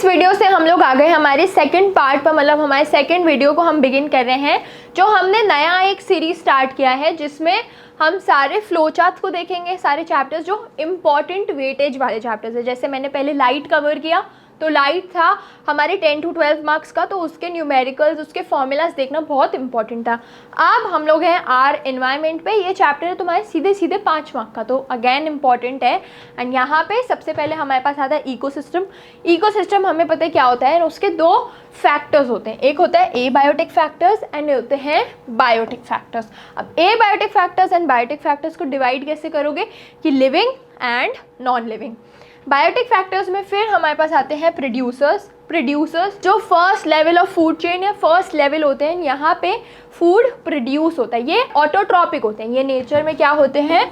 Video से हम लोग आ गए हमारे सेकंड पार्ट पर, मतलब हमारे सेकंड वीडियो को हम बिगिन कर रहे हैं। जो हमने नया एक सीरीज स्टार्ट किया है जिसमें हम सारे फ्लो चार्ट्स को देखेंगे, सारे चैप्टर्स जो इम्पॉर्टेंट वेटेज वाले चैप्टर्स है। जैसे मैंने पहले लाइट कवर किया, तो लाइट था हमारे 10 to 12 मार्क्स का, तो उसके न्यूमेरिकल्स, उसके फॉर्मूलाज देखना बहुत इंपॉर्टेंट था। अब हम लोग हैं आर एनवायरनमेंट पे। ये चैप्टर है तुम्हारे सीधे सीधे 5 मार्क का, तो अगेन इंपॉर्टेंट है। एंड यहाँ पे सबसे पहले हमारे पास आता है इकोसिस्टम। इकोसिस्टम हमें पता है क्या होता है, उसके 2 फैक्टर्स होते हैं। एक होता है एबायोटिक फैक्टर्स एंड होते हैं बायोटिक फैक्टर्स। अब abiotic factors and biotic factors को डिवाइड कैसे करोगे कि living and non living. Biotic factors में फिर हमारे पास आते हैं प्रोड्यूसर्स जो first level of food chain या फर्स्ट लेवल होते हैं। यहाँ पे फूड प्रोड्यूस होता है, ये ऑटोट्रॉपिक होते हैं। ये नेचर में क्या होते हैं,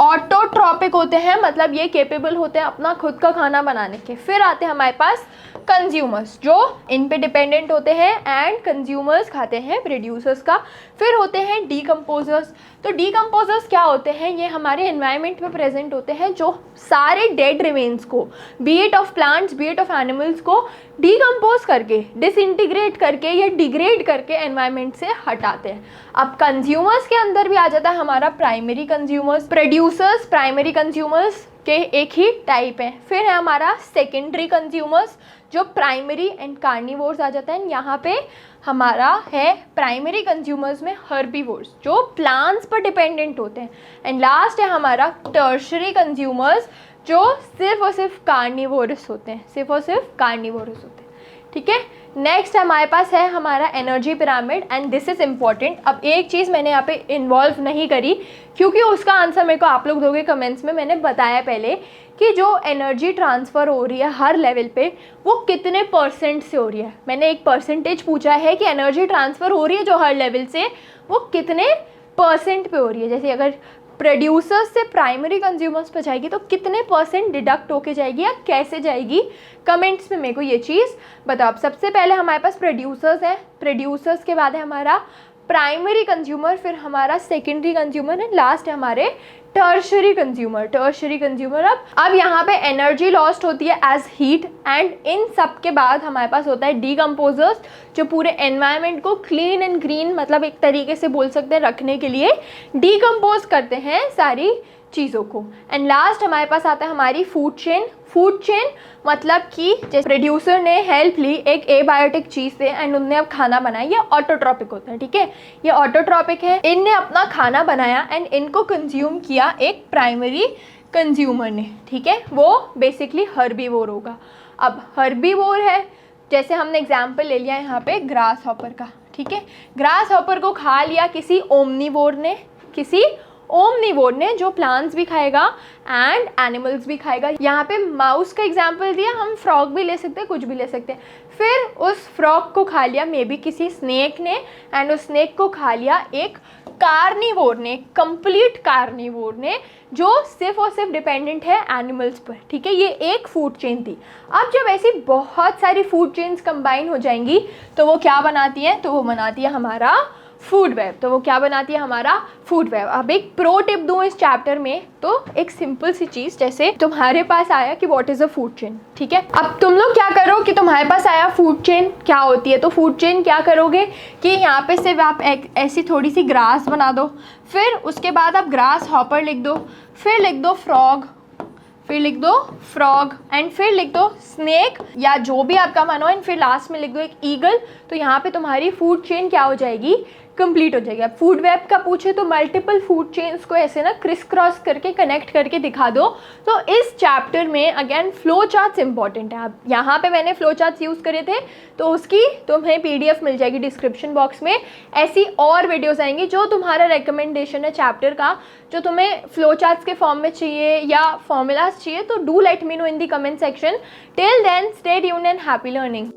ऑटोट्रॉपिक होते हैं, मतलब ये केपेबल होते हैं अपना खुद का खाना बनाने के। फिर आते हैं हमारे पास कंज्यूमर्स जो इन पे डिपेंडेंट होते हैं एंड कंज्यूमर्स खाते हैं प्रोड्यूसर्स का। फिर होते हैं डीकम्पोजर्स। तो डीकम्पोजर्स क्या होते हैं, ये हमारे एनवायरनमेंट में प्रेजेंट होते हैं जो सारे डेड रिमेन्स को, B it of plants B it of animals को डीकम्पोज करके, डिसइंटीग्रेट करके या डिग्रेड करके एनवायरनमेंट से हटाते हैं। अब कंज्यूमर्स के अंदर भी आ जाता है हमारा primary consumers. Producers primary consumers के एक ही टाइप है। फिर है हमारा सेकेंडरी कंज्यूमर्स जो प्राइमरी एंड कार्निवोर्स आ जाता है। यहाँ पे हमारा है प्राइमरी कंज्यूमर्स में हर्बीवोर्स जो प्लांट्स पर डिपेंडेंट होते हैं। एंड लास्ट है हमारा टर्शरी कंज्यूमर्स जो सिर्फ और सिर्फ कार्निवोरस होते हैं, सिर्फ और सिर्फ कार्निवोरस होते हैं। ठीक है, नेक्स्ट हमारे पास है हमारा energy pyramid and this is important. अब एक चीज़ मैंने यहाँ पे इन्वॉल्व नहीं करी क्योंकि उसका आंसर मेरे को आप लोग दोगे कमेंट्स में। मैंने बताया पहले कि जो एनर्जी ट्रांसफ़र हो रही है हर लेवल पे वो कितने % से हो रही है। मैंने एक परसेंटेज पूछा है कि एनर्जी ट्रांसफ़र हो रही है जो हर लेवल से वो कितने % पे हो रही है। जैसे अगर प्रोड्यूसर्स से प्राइमरी कंज्यूमर्स पर जाएगी तो कितने % डिडक्ट होके जाएगी या कैसे जाएगी, कमेंट्स में मेरे को ये चीज़ बताओ। अब सबसे पहले हमारे पास प्रोड्यूसर्स है, प्रोड्यूसर्स के बाद है हमारा प्राइमरी कंज्यूमर, फिर हमारा सेकेंडरी कंज्यूमर है, लास्ट है हमारे टर्शरी कंज्यूमर। अब यहाँ पे एनर्जी लॉस्ट होती है एज हीट एंड इन सब के बाद हमारे पास होता है डीकम्पोजर्स जो पूरे एनवायरनमेंट को क्लीन एंड ग्रीन, मतलब एक तरीके से बोल सकते हैं रखने के लिए डीकम्पोज करते हैं सारी चीज़ों को। एंड लास्ट हमारे पास आता है हमारी फूड चेन मतलब कि जैसे प्रोड्यूसर ने हेल्प ली एक एबायोटिक चीज़ से एंड उनने अब खाना बनाया, ये ऑटोट्रॉपिक होता है। ठीक है, ये ऑटोट्रॉपिक है, इनने अपना खाना बनाया एंड इनको कंज्यूम किया एक प्राइमरी कंज्यूमर ने। ठीक है, वो बेसिकली हर्बीवोर होगा। अब हर्बीवोर है, जैसे हमने एग्जाम्पल ले लिया यहाँ पे ग्रास हॉपर का। ठीक है, ग्रास हॉपर को खा लिया किसी ओमनीवोर ने जो प्लांट्स भी खाएगा एंड एनिमल्स भी खाएगा। यहाँ पे माउस का एग्जांपल दिया, हम फ्रॉग भी ले सकते हैं, कुछ भी ले सकते हैं। फिर उस फ्रॉग को खा लिया मे बी किसी स्नेक ने एंड उस स्नेक को खा लिया एक कार्निवोर ने, कंप्लीट कार्निवोर ने जो सिर्फ और सिर्फ डिपेंडेंट है एनिमल्स पर। ठीक है, ये एक फूड चेन थी। अब जब ऐसी बहुत सारी फूड चेन्स कंबाइन हो जाएंगी तो वो क्या बनाती है, तो वो बनाती है हमारा फूड वेब। अब एक प्रो टिप दूँ इस चैप्टर में, तो एक सिंपल सी चीज़, जैसे तुम्हारे पास आया कि what is a food chain. ठीक है, अब तुम लोग क्या करो कि तुम्हारे पास आया फूड चेन क्या होती है, तो फूड चेन क्या करोगे कि यहाँ पे सिर्फ आप ऐसी थोड़ी सी ग्रास बना दो, फिर उसके बाद आप ग्रास हॉपर लिख दो, फिर लिख दो फ्रॉग एंड फिर लिख दो स्नेक या जो भी आपका मानो एंड फिर लास्ट में लिख दो एक ईगल। तो यहाँ पे तुम्हारी फूड चेन क्या हो जाएगी, कंप्लीट हो जाएगी। अब फूड वेब का पूछे तो मल्टीपल फूड चेन्स को ऐसे ना क्रिस क्रॉस करके कनेक्ट करके दिखा दो। तो इस चैप्टर में अगेन फ्लो चार्ट्स इंपॉर्टेंट है। अब यहाँ पे मैंने फ्लो चार्ट्स यूज़ करे थे तो उसकी तुम्हें PDF मिल जाएगी डिस्क्रिप्शन बॉक्स में। ऐसी और वीडियोस आएंगी जो तुम्हारा रिकमेंडेशन है चैप्टर का, जो तुम्हें फ्लो चार्ट्स के फॉर्म में चाहिए या फॉर्मूलाज चाहिए, तो do let me know in the comment section. Till then stay tuned and happy learning.